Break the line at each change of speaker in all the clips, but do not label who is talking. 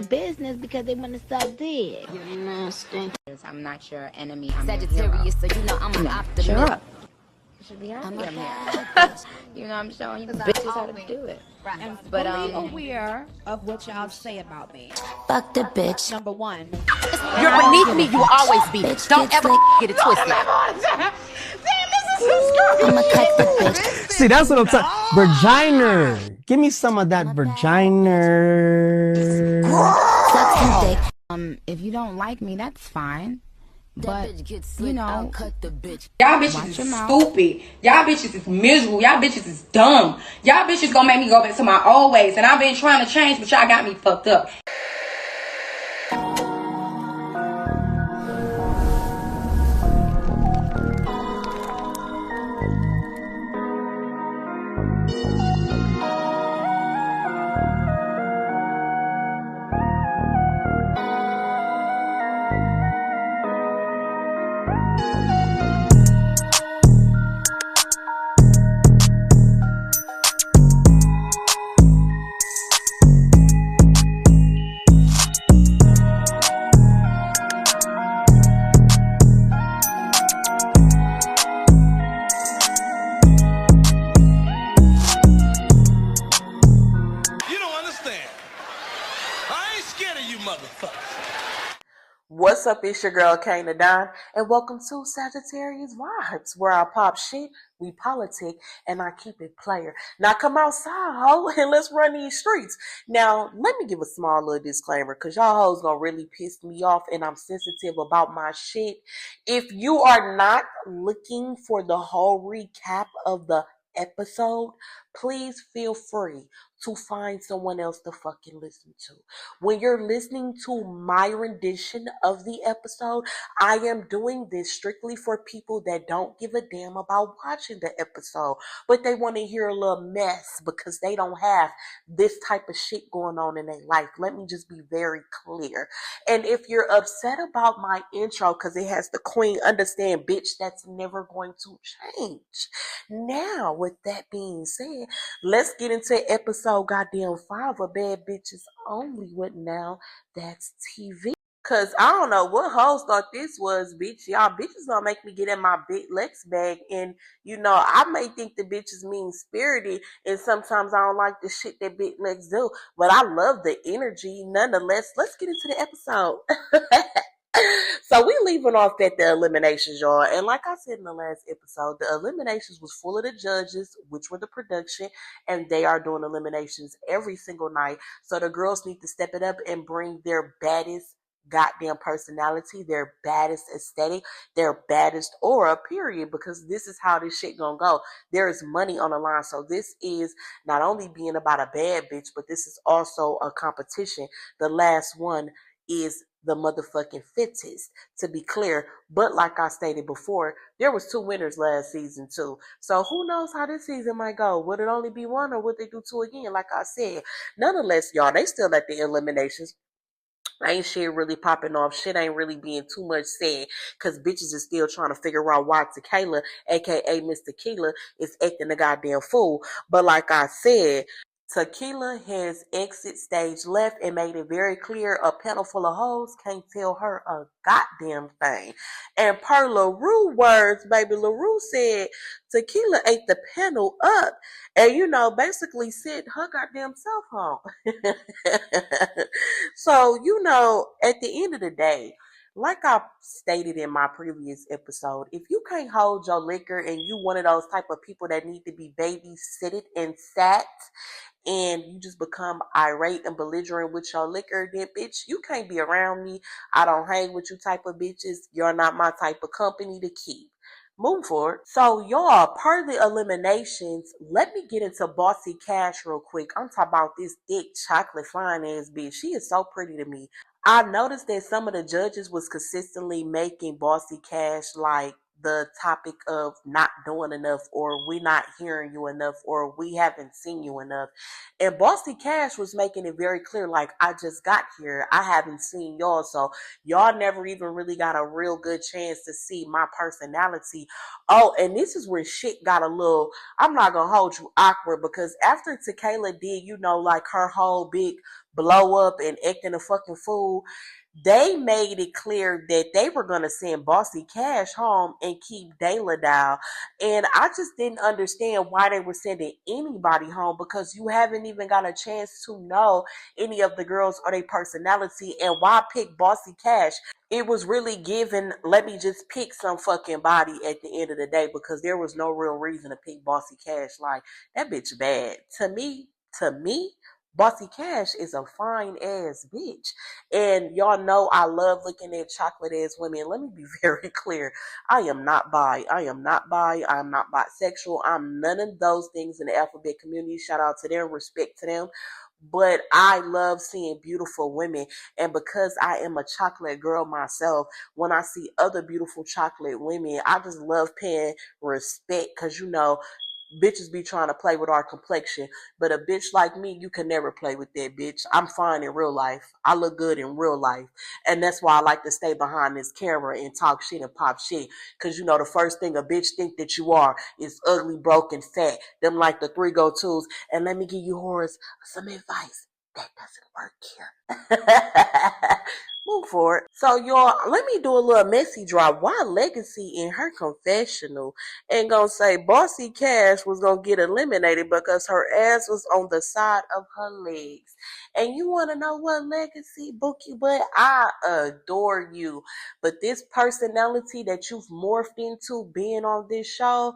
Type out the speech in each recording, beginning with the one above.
business because they want to stop dead. You're nasty.
I'm not your enemy. I'm
Sagittarius, so you know I'm an optimist.
Shut up. You should be happy I'm here. You know, I'm showing you bitches how to do it.
And but fully aware of what y'all say about me.
Fuck the bitch.
Number one.
You're beneath me, you will always be. Don't ever get it twisted.
I'ma cut the bitch.
See, that's what I'm talking. Virginer. Give me some of that virginer.
Suck some dick.
If you don't like me, that's fine. But, you know,
Cut the bitch.
Y'all bitches is stupid. Y'all bitches is miserable. Y'all bitches is dumb. Y'all bitches gonna make me go back to my old ways. And I've been trying to change, but y'all got me fucked up.
What's up, it's your girl Kane the Don, and welcome to Sagittarius Vibes, where I pop shit, we politic, and I keep it player. Now come outside, ho, and let's run these streets. Now, let me give a small little disclaimer, because y'all hoes gonna really piss me off, and I'm sensitive about my shit. If you are not looking for the whole recap of the episode, please feel free to find someone else to fucking listen to. When you're listening to my rendition of the episode, I am doing this strictly for people that don't give a damn about watching the episode, but they want to hear a little mess because they don't have this type of shit going on in their life. Let me just be very clear. And if you're upset about my intro because it has the queen, understand, bitch, that's never going to change. Now, with that being said, let's get into episode goddamn 5 of Bad Bitches Only with Now That's TV. Cause I don't know what hoes thought this was, bitch. Y'all bitches gonna make me get in my big Lex bag. And you know, I may think the bitches mean spirited, and sometimes I don't like the shit that big Lex do, but I love the energy nonetheless. Let's get into the episode. So we leaving off at the eliminations, y'all. And like I said in the last episode, the eliminations was full of the judges, which were the production, and they are doing eliminations every single night. So the girls need to step it up and bring their baddest goddamn personality, their baddest aesthetic, their baddest aura, period, because this is how this shit gonna go. There is money on the line. So this is not only being about a bad bitch, but this is also a competition. The last one is the motherfucking fittest, to be clear. But like I stated before, there was 2 winners last season too. So who knows how this season might go? Would it only be 1, or would they do 2 again? Like I said, nonetheless, y'all, they still at the eliminations. Ain't shit really popping off. Shit ain't really being too much said, because bitches is still trying to figure out why Tequila, aka Miss Tequila, is acting a goddamn fool. But like I said, Tequila has exit stage left and made it very clear a panel full of hoes can't tell her a goddamn thing. And per LaRue words, baby, LaRue said Tequila ate the panel up and, you know, basically sent her goddamn self home. So, you know, at the end of the day, like I stated in my previous episode, if you can't hold your liquor and you one of those type of people that need to be babysitted and sat, and you just become irate and belligerent with your liquor, then bitch, you can't be around me. I don't hang with you type of bitches. You're not my type of company to keep. Move forward. So y'all, part of the eliminations, let me get into Bossy Cash real quick. I'm talking about this thick chocolate fine ass bitch. She is so pretty to me. I noticed that some of the judges was consistently making Bossy Cash like the topic of not doing enough, or we not hearing you enough, or we haven't seen you enough. And Bossy Cash was making it very clear, like, I just got here. I haven't seen y'all, so y'all never even really got a real good chance to see my personality. Oh, and this is where shit got a little, I'm not gonna hold you, awkward, because after Tequila did, like her whole big blow up and acting a fucking fool, they made it clear that they were going to send Bossy Cash home and keep Dayla down. And I just didn't understand why they were sending anybody home, because you haven't even got a chance to know any of the girls or their personality. And why pick Bossy Cash? It was really given, let me just pick some fucking body at the end of the day, because there was no real reason to pick Bossy Cash. Like, that bitch bad. To me, Bossy Cash is a fine ass bitch. And y'all know I love looking at chocolate ass women. Let me be very clear. I am not bi. I am not bisexual. I'm none of those things in the alphabet community. Shout out to them. Respect to them. But I love seeing beautiful women. And because I am a chocolate girl myself, when I see other beautiful chocolate women, I just love paying respect, because bitches be trying to play with our complexion, but a bitch like me, you can never play with that bitch. I'm fine in real life. I look good in real life. And that's why I like to stay behind this camera and talk shit and pop shit. Because the first thing a bitch think that you are is ugly, broken, fat. Them like the 3 go-tos. And let me give you whores some advice. That doesn't work here. Move forward. So, y'all, let me do a little messy drop. Why Legacy in her confessional and gonna say Bossy Cash was gonna get eliminated because her ass was on the side of her legs? And you wanna know what, Legacy, Bookie, but I adore you. But this personality that you've morphed into being on this show,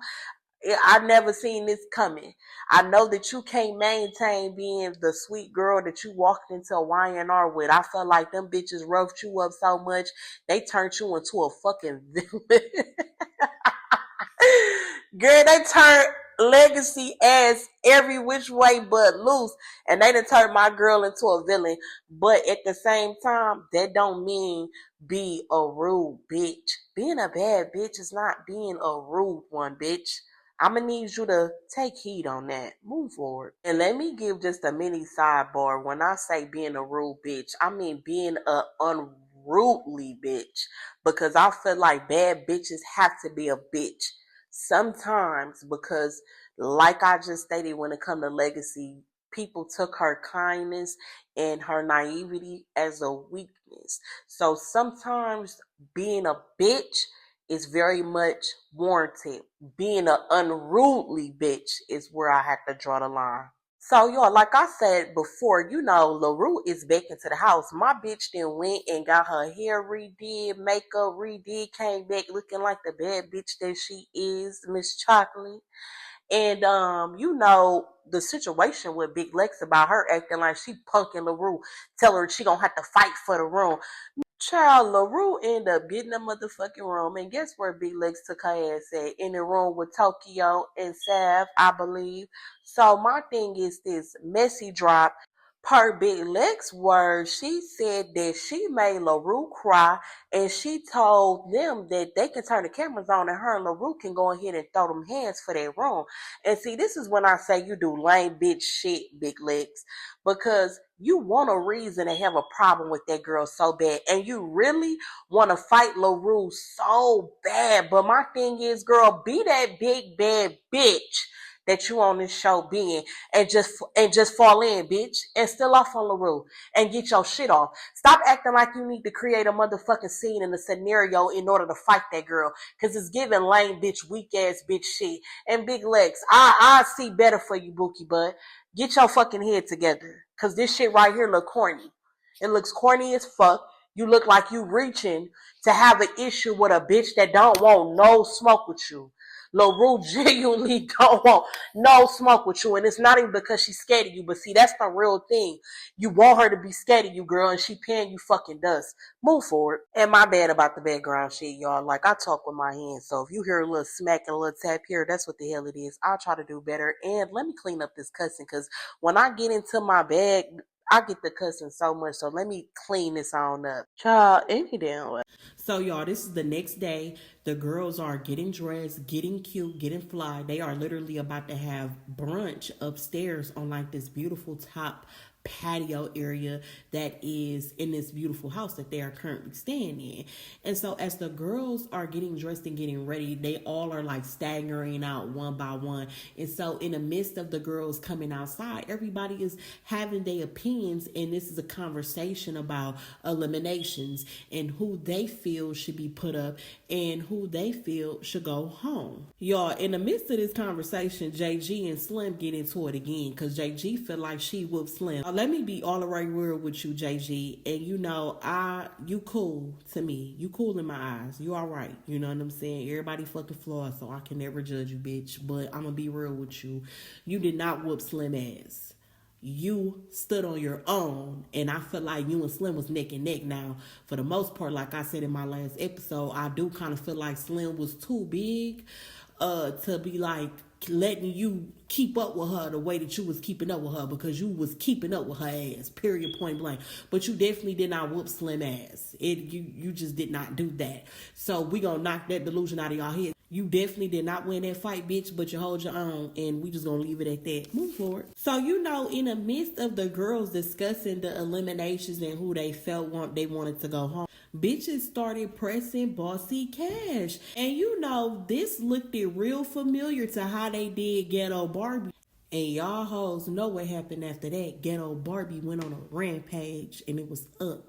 I never seen this coming. I know that you can't maintain being the sweet girl that you walked into a Y&R with. I felt like them bitches roughed you up so much, they turned you into a fucking villain. Girl, they turned Legacy ass every which way but loose, and they done turned my girl into a villain. But at the same time, that don't mean be a rude bitch. Being a bad bitch is not being a rude one, bitch. I'm gonna need you to take heed on that. Move forward. And let me give just a mini sidebar. When I say being a rude bitch, I mean being a unruly bitch. Because I feel like bad bitches have to be a bitch sometimes, because like I just stated, when it comes to Legacy, people took her kindness and her naivety as a weakness. So sometimes being a bitch is very much warranted. Being an unruly bitch is where I had to draw the line. So, y'all, like I said before, LaRue is back into the house. My bitch then went and got her hair redid, makeup redid, came back looking like the bad bitch that she is, Miss Chocolate. And, the situation with Big Lex about her acting like she punking LaRue, tell her she gonna have to fight for the room. Child, LaRue ended up getting the motherfucking room, and guess where Big Lex took her ass at? In the room with Tokyo and Sav, I believe. So my thing is this messy drop. Per Big Lex words, she said that she made LaRue cry, and she told them that they can turn the cameras on and her and LaRue can go ahead and throw them hands for their room. And see, this is when I say you do lame bitch shit, Big Lex, because you want a reason to have a problem with that girl so bad, and you really want to fight LaRue so bad. But my thing is, girl, be that big bad bitch that you on this show being, and just fall in, bitch, and still off on LaRue and get your shit off. Stop acting like you need to create a motherfucking scene in a scenario in order to fight that girl, because it's giving lame bitch, weak ass bitch shit. And Big Lex, I see better for you, Bookie, but get your fucking head together, because this shit right here look corny. It looks corny as fuck. You look like you reaching to have an issue with a bitch that don't want no smoke with you. LaRue genuinely don't want no smoke with you, and it's not even because she's scared of you, but see, that's the real thing. You want her to be scared of you, girl, and she paying you fucking dust. Move forward. And my bad about the background shit, y'all. Like, I talk with my hands, so if you hear a little smack and a little tap here, that's what the hell it is. I'll try to do better, and let me clean up this cussing, because when I get into my bag, I get the cussing so much, so let me clean this on up. Child, any damn way.
So y'all, this is the next day. The girls are getting dressed, getting cute, getting fly. They are literally about to have brunch upstairs on like this beautiful top patio area that is in this beautiful house that they are currently staying in. And so as the girls are getting dressed and getting ready, they all are like staggering out one by one. And so in the midst of the girls coming outside, everybody is having their opinions, and this is a conversation about eliminations and who they feel should be put up and who they feel should go home. Y'all, in the midst of this conversation, JG and Slim get into it again because JG feel like she whooped Slim. Let me be all the right real with you, JG. And you know, you cool to me. You cool in my eyes. You all right. You know what I'm saying? Everybody fucking flawed, so I can never judge you, bitch. But I'm gonna be real with you. You did not whoop Slim ass. You stood on your own, and I feel like you and Slim was neck and neck. Now, for the most part, like I said in my last episode, I do kind of feel like Slim was too big to be like letting you keep up with her the way that you was keeping up with her, because you was keeping up with her ass, period, point blank. But you definitely did not whoop Slim ass. You just did not do that. So we gonna knock that delusion out of y'all head. You definitely did not win that fight, bitch, but you hold your own, and we just gonna leave it at that. Move forward. So, you know, in the midst of the girls discussing the eliminations and who they felt they wanted to go home, bitches started pressing Bossy Cash. And you know, this looked real familiar to how they did Ghetto Barbie. And y'all hoes know what happened after that. Ghetto Barbie went on a rampage, and it was up.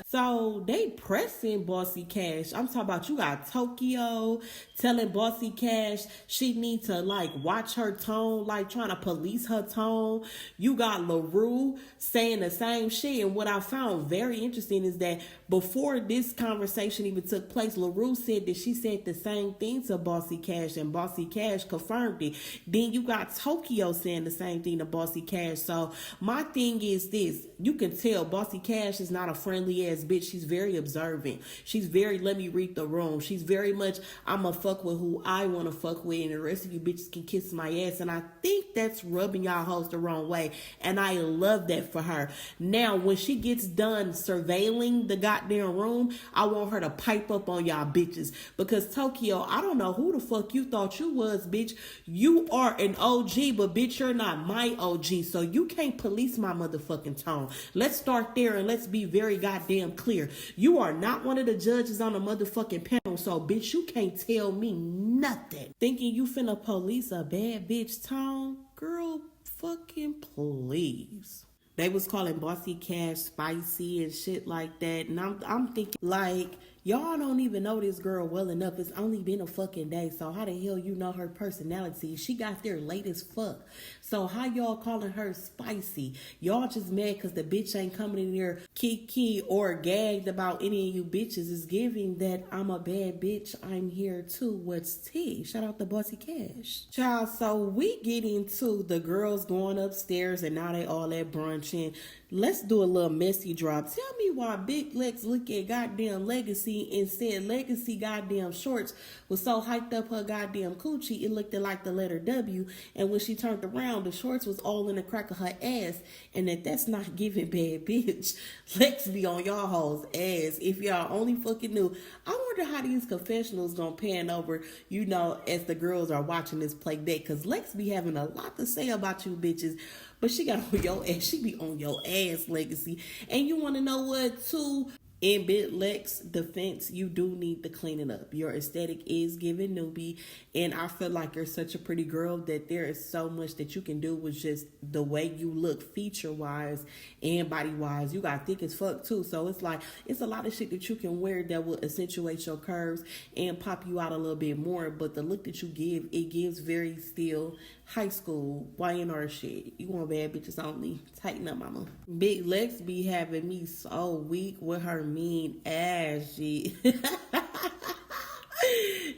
So they pressing Bossy Cash. I'm talking about, you got Tokyo telling Bossy Cash she need to like watch her tone, like trying to police her tone. You got LaRue saying the same shit. And what I found very interesting is that before this conversation even took place, LaRue said that she said the same thing to Bossy Cash, and Bossy Cash confirmed it. Then you got Tokyo saying the same thing to Bossy Cash. So my thing is this: you can tell Bossy Cash is not a friendly ass bitch. She's very observant. She's very, let me read the room. She's very much, I'ma fuck with who I want to fuck with, and the rest of you bitches can kiss my ass. And I think that's rubbing y'all hoes the wrong way, and I love that for her. Now, when she gets done surveilling the goddamn room, I want her to pipe up on y'all bitches, because Tokyo, I don't know who the fuck you thought you was, bitch. You are an OG, but bitch, you're not my OG, so you can't police my motherfucking tone. Let's start there, and let's be very goddamn clear. You are not one of the judges on the motherfucking panel, so bitch, you can't tell me nothing. Thinking you finna police a bad bitch tone? Girl, fucking please. They was calling Bossy Cash spicy and shit like that, and I'm thinking, like, y'all don't even know this girl well enough. It's only been a fucking day, so how the hell you know her personality? She got there late as fuck. So how y'all calling her spicy? Y'all just mad because the bitch ain't coming in here kiki or gagged about any of you bitches. Is giving that I'm a bad bitch, I'm here too. What's tea? Shout out to Bossy Cash. Child, so we get into the girls going upstairs, and now they all at brunch. And let's do a little messy drop. Tell me why Big Lex look at goddamn Legacy and said Legacy goddamn shorts was so hyped up her goddamn coochie, it looked like the letter W. And when she turned around, the shorts was all in the crack of her ass. And that's not giving bad bitch. Lex be on y'all hoes ass. If y'all only fucking knew. I wonder how these confessionals gonna pan over, you know, as the girls are watching this play back. Cause Lex be having a lot to say about you bitches. But she got on your ass. She be on your ass, Legacy. And you want to know what, too? In Big Lex defense, you do need to clean it up. Your aesthetic is giving newbie. And I feel like you're such a pretty girl that there is so much that you can do with just the way you look feature-wise and body-wise. You got thick as fuck, too. So it's like, it's a lot of shit that you can wear that will accentuate your curves and pop you out a little bit more. But the look that you give, it gives very still high school YNR shit. You want bad bitches only. Tighten up, mama. Big Lex be having me so weak with her mean ass shit.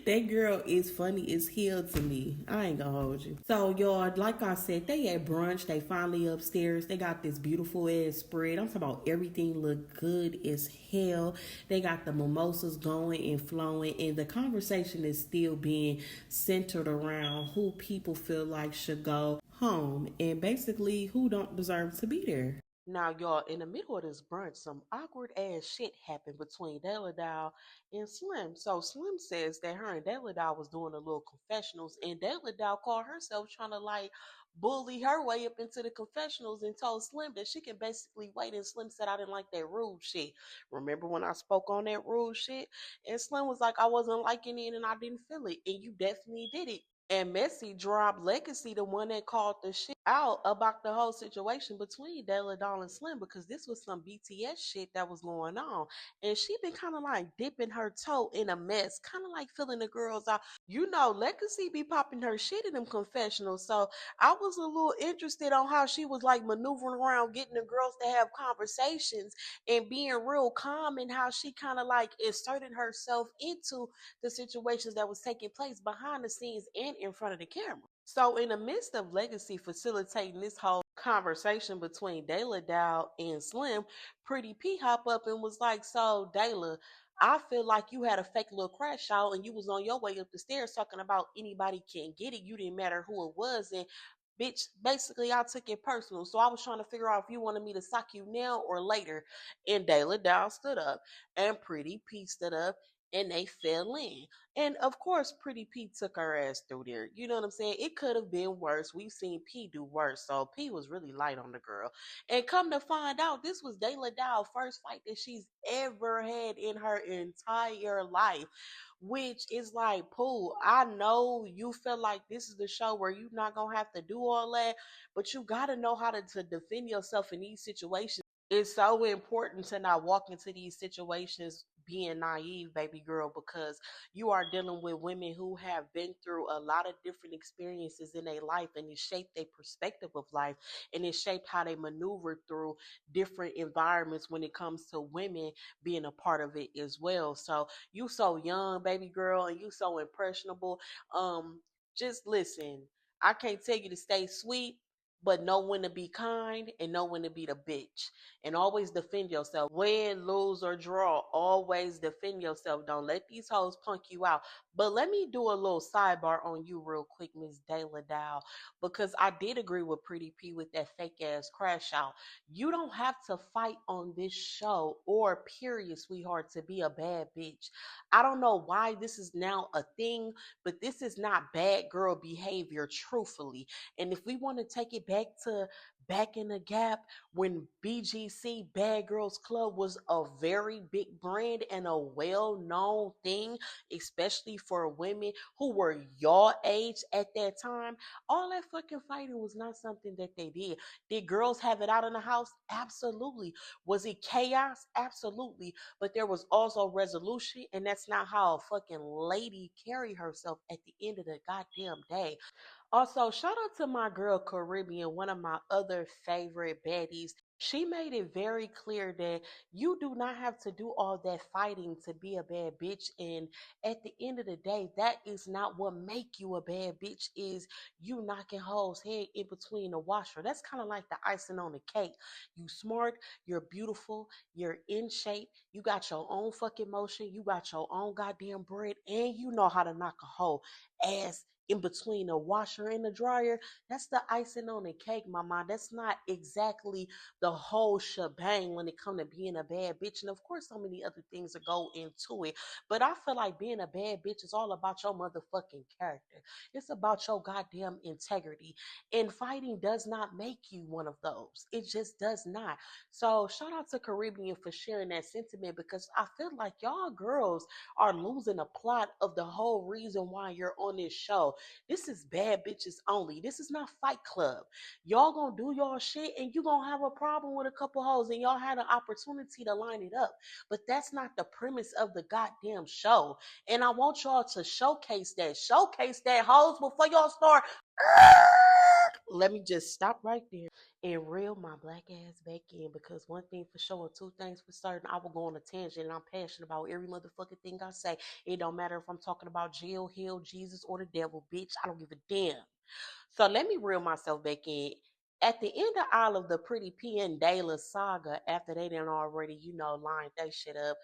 That girl is funny as hell to me. I ain't gonna hold you. So, y'all, like I said, they at brunch. They finally upstairs. They got this beautiful ass spread. I'm talking about everything look good as hell. They got the mimosas going and flowing, and the conversation is still being centered around who people feel like should go home and basically who don't deserve to be there.
Now, y'all, in the middle of this brunch, some awkward ass shit happened between Della Dow and Slim. So Slim says that her and Della Dow was doing a little confessionals, and Della Dow called herself trying to like bully her way up into the confessionals and told Slim that she can basically wait. And Slim said, I didn't like that rude shit. Remember when I spoke on that rude shit? And Slim was like, I wasn't liking it and I didn't feel it. And you definitely did it. And Messi dropped Legacy, the one that called the shit out about the whole situation between Della Doll and Slim, because this was some BTS shit that was going on. And she been kind of like dipping her toe in a mess, kind of like filling the girls out. You know, Legacy be popping her shit in them confessionals. So I was a little interested on how she was like maneuvering around getting the girls to have conversations and being real calm, and how she kind of like inserted herself into the situations that was taking place behind the scenes and in front of the camera. So in the midst of Legacy facilitating this whole conversation between Dayla Dow and Slim, Pretty P hop up and was like, so Dayla, I feel like you had a fake little crash out and you was on your way up the stairs talking about anybody can get it. You didn't matter who it was. And bitch, basically I took it personal. So I was trying to figure out if you wanted me to sock you now or later. And Dayla Dow stood up and Pretty P stood up and they fell in. And of course, Pretty P took her ass through there. You know what I'm saying? It could have been worse. We've seen P do worse. So P was really light on the girl. And come to find out, this was Dayla Dow's first fight that she's ever had in her entire life. Which is like, Pooh, I know you feel like this is the show where you're not going to have to do all that, but you got to know how to defend yourself in these situations. It's so important to not walk into these situations being naive, baby girl, because you are dealing with women who have been through a lot of different experiences in their life, and it shaped their perspective of life, and it shaped how they maneuver through different environments when it comes to women being a part of it as well. So you so young, baby girl, and you so impressionable. Just listen. I can't tell you to stay sweet, but know when to be kind and know when to be the bitch. And always defend yourself. Win, lose, or draw, always defend yourself. Don't let these hoes punk you out. But let me do a little sidebar on you real quick, Miss Dayla Dow, because I did agree with Pretty P with that fake ass crash out. You don't have to fight on this show or period, sweetheart, to be a bad bitch. I don't know why this is now a thing, but this is not bad girl behavior, truthfully. And if we want to take it back in the gap when BGC Bad Girls Club was a very big brand and a well-known thing, especially for women who were your age at that time, all that fucking fighting was not something that they did. Did girls have it out in the house? Absolutely. Was it chaos? Absolutely. But there was also resolution, and that's not how a fucking lady carry herself at the end of the goddamn day. Also, shout out to my girl Caribbean, one of my other favorite baddies. She made it very clear that you do not have to do all that fighting to be a bad bitch. And at the end of the day, that is not what make you a bad bitch, is you knocking hoes head in between the washer. That's kind of like the icing on the cake. You smart, you're beautiful, you're in shape, you got your own fucking motion, you got your own goddamn bread, and you know how to knock a hoe ass in between the washer and the dryer. That's the icing on the cake, mama. That's not exactly the whole shebang when it comes to being a bad bitch. And of course, so many other things that go into it. But I feel like being a bad bitch is all about your motherfucking character. It's about your goddamn integrity. And fighting does not make you one of those. It just does not. So shout out to Caribbean for sharing that sentiment, because I feel like y'all girls are losing the plot of the whole reason why you're on this show. This is bad bitches only. This is not Fight Club. Y'all gonna do y'all shit and you gonna have a problem with a couple hoes and y'all had an opportunity to line it up. But that's not the premise of the goddamn show. And I want y'all to showcase that. Showcase that, hoes, before y'all start Let me just stop right there and reel my black ass back in, because one thing for sure, two things for certain, I will go on a tangent and I'm passionate about every motherfucking thing I say. It don't matter if I'm talking about Jill, Hill, Jesus, or the devil, bitch. I don't give a damn. So let me reel myself back in. At the end of all of the Pretty P and Dayla saga, after they done already, lined that shit up,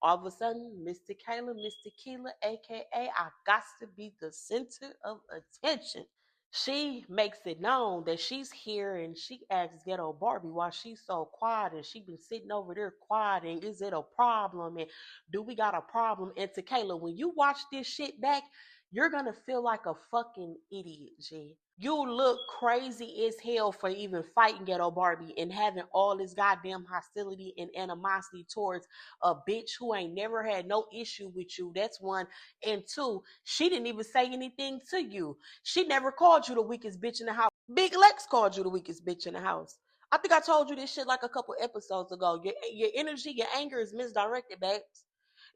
all of a sudden, Miss Tequila, Miss Tequila, aka I got to be the center of attention. She makes it known that she's here, and she asks Ghetto Barbie why she's so quiet, and she been sitting over there quiet, and is it a problem, and do we got a problem? And Tequila, when you watch this shit back, you're gonna feel like a fucking idiot, G. You look crazy as hell for even fighting Ghetto Barbie and having all this goddamn hostility and animosity towards a bitch who ain't never had no issue with you. That's one. And two, she didn't even say anything to you. She never called you the weakest bitch in the house. Big Lex called you the weakest bitch in the house. I think I told you this shit like a couple episodes ago. Your energy, your anger is misdirected, babes.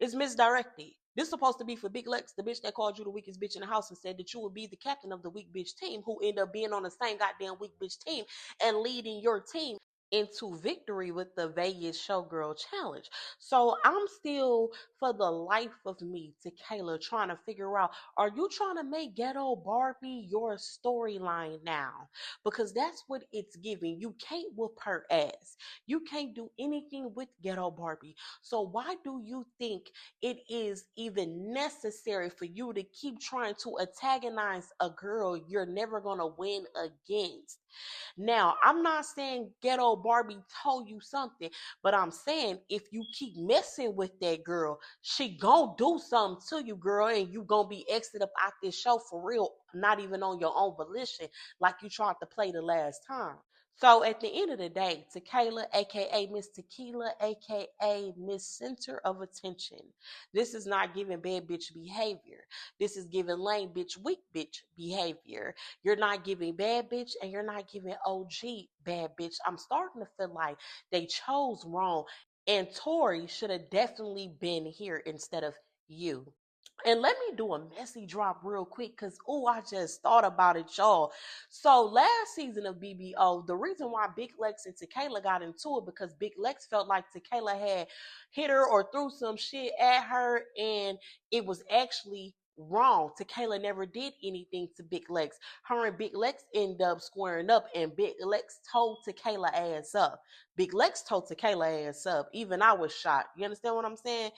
It's misdirected. This is supposed to be for Big Lex, the bitch that called you the weakest bitch in the house and said that you would be the captain of the weak bitch team, who end up being on the same goddamn weak bitch team and leading your team into victory with the Vegas Showgirl Challenge. So I'm still, for the life of me, Tequila, trying to figure out, are you trying to make Ghetto Barbie your storyline now? Because that's what it's giving. You can't whoop her ass. You can't do anything with Ghetto Barbie. So why do you think it is even necessary for you to keep trying to antagonize a girl you're never going to win against? Now, I'm not saying Ghetto Barbie told you something, but I'm saying if you keep messing with that girl, she gonna do something to you, girl, and you gonna be exited up out this show for real, not even on your own volition, like you tried to play the last time. So at the end of the day, Tequila, aka Miss Tequila, aka Miss Center of Attention, this is not giving bad bitch behavior. This is giving lame bitch, weak bitch behavior. You're not giving bad bitch, and you're not giving OG bad bitch. I'm starting to feel like they chose wrong, and Tori should have definitely been here instead of you. And let me do a messy drop real quick, because, I just thought about it, y'all. So last season of BBO, the reason why Big Lex and Tequila got into it, because Big Lex felt like Tequila had hit her or threw some shit at her, and it was actually wrong. Tequila never did anything to Big Lex. Her and Big Lex end up squaring up, and Big Lex told Tequila ass up. Big Lex told Tequila ass up. Even I was shocked. You understand what I'm saying?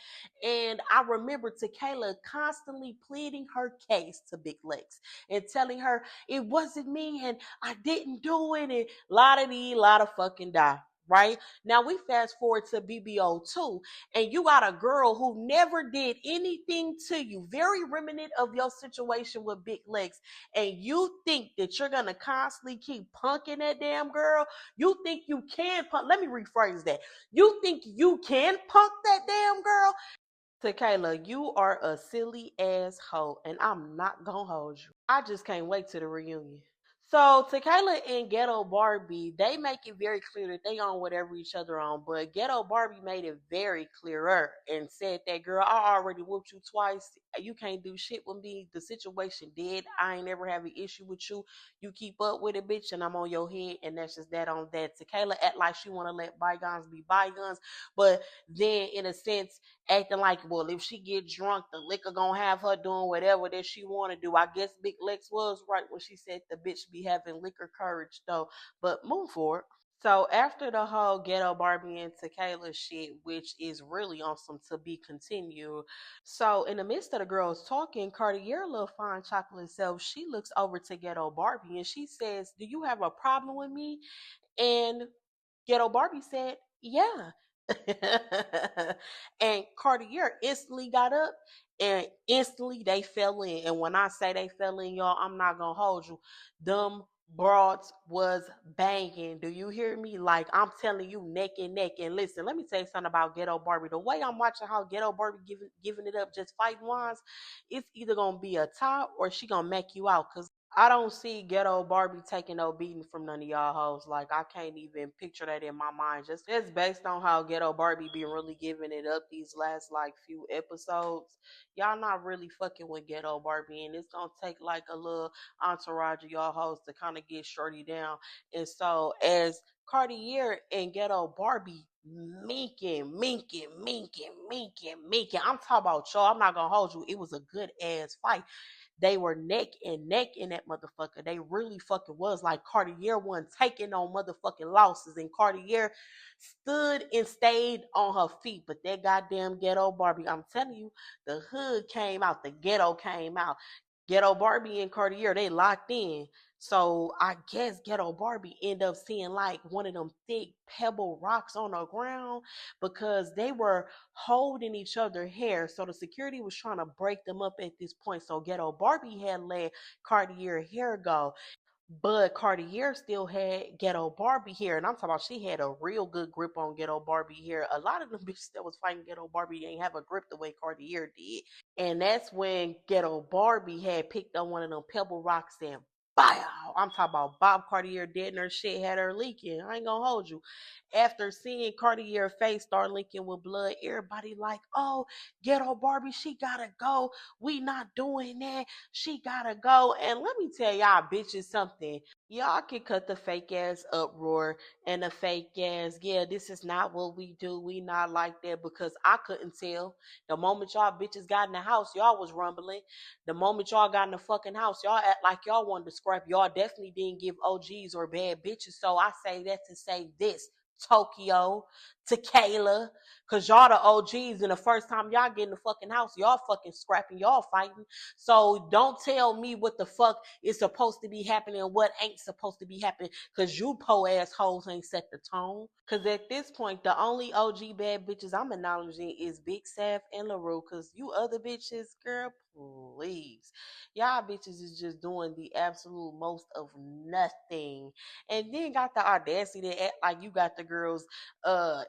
And I remember Tequila constantly pleading her case to Big Lex and telling her it wasn't me and I didn't do it, and lot of fucking die. Right now, we fast forward to BBO2, and you got a girl who never did anything to you, very remnant of your situation with Big Legs, and you think that you're gonna constantly keep punking that damn girl? You think you can punk? Let me rephrase that. You think you can punk that damn girl? Tequila, you are a silly ass hoe, and I'm not gonna hold you. I just can't wait to the reunion. So Tequila and Ghetto Barbie, they make it very clear that they on whatever each other on, but Ghetto Barbie made it very clearer and said that, girl, I already whooped you twice. You can't do shit with me. The situation dead. I ain't never have an issue with you. You keep up with it, bitch, and I'm on your head, and that's just that on that. Tequila act like she want to let bygones be bygones, but then in a sense acting like, well, if she get drunk, the liquor gonna have her doing whatever that she want to do. I guess Big Lex was right when she said the bitch be having liquor courage, though. But move forward. So after the whole Ghetto Barbie and Tequila shit, which is really awesome to be continued. So in the midst of the girls talking, Cartier, little fine chocolate self, she looks over to Ghetto Barbie and she says, "Do you have a problem with me?" And Ghetto Barbie said, "Yeah." And Cartier instantly got up and instantly they fell in. And when I say they fell in, y'all, I'm not gonna hold you. Them broads was banging. Do you hear me? Like, I'm telling you, neck and neck. And listen, let me tell you something about Ghetto Barbie. The way I'm watching how Ghetto Barbie giving it up, just fighting wise, it's either gonna be a tie or she gonna make you out. Cause I don't see ghetto Barbie taking no beating from none of y'all hoes. Like, I can't even picture that in my mind. Just based on how ghetto Barbie been really giving it up these last like few episodes. Y'all not really fucking with ghetto Barbie, and it's gonna take like a little entourage of y'all hoes to kind of get shorty down. And so as Cartier and ghetto Barbie minking. I'm talking about y'all. I'm not gonna hold you. It was a good ass fight. They were neck and neck in that motherfucker. They really fucking was. Like, Cartier wasn't taking on motherfucking losses, and Cartier stood and stayed on her feet. But that goddamn ghetto Barbie, I'm telling you, the hood came out, the ghetto came out. Ghetto Barbie and Cartier, they locked in. So I guess ghetto Barbie end up seeing like one of them thick pebble rocks on the ground because they were holding each other hair. So the security was trying to break them up at this point. So ghetto Barbie had let Cartier hair go. But Cartier still had ghetto Barbie hair. And I'm talking about she had a real good grip on ghetto Barbie hair. A lot of them bitches that was fighting ghetto Barbie ain't have a grip the way Cartier did. And that's when ghetto Barbie had picked up one of them pebble rocks and bow. I'm talking about Bob Cartier dead and her shit had her leaking. I ain't gonna hold you. After seeing Cartier face start leaking with blood, everybody like, oh, ghetto Barbie, she gotta go. We not doing that. She gotta go. And let me tell y'all bitches something. Y'all can cut the fake ass uproar and the fake ass, yeah, this is not what we do. We not like that, because I couldn't tell. The moment y'all bitches got in the house, y'all was rumbling. The moment y'all got in the fucking house, y'all act like y'all wanted to scrap. Y'all definitely didn't give OGs or bad bitches. So I say that to say this. Tokyo, Tequila, cause y'all the OGs, and the first time y'all get in the fucking house, y'all fucking scrapping, y'all fighting. So don't tell me what the fuck is supposed to be happening and what ain't supposed to be happening, cause you po assholes ain't set the tone. Cause at this point, the only OG bad bitches I'm acknowledging is Big Saf and LaRue, cause you other bitches, girl, please. Y'all bitches is just doing the absolute most of nothing. And then got the audacity to act like you got the girls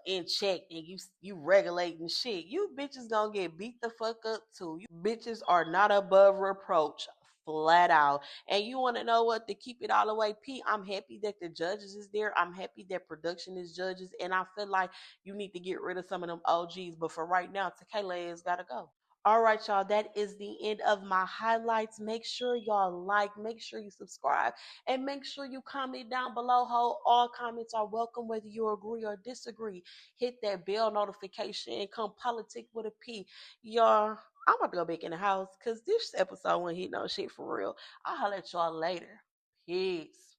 in check and you regulating shit. You bitches gonna get beat the fuck up too. You bitches are not above reproach. Flat out. And you want to know what? To keep it all the way P, I'm happy that the judges is there. I'm happy that production is judges. And I feel like you need to get rid of some of them OGs. But for right now, Tequila has got to go. All right, y'all, that is the end of my highlights. Make sure y'all like, make sure you subscribe, and make sure you comment down below. How all comments are welcome, whether you agree or disagree. Hit that bell notification and come politic with a P. Y'all, I'm about to go back in the house because this episode won't hit no shit for real. I'll holler at y'all later. Peace.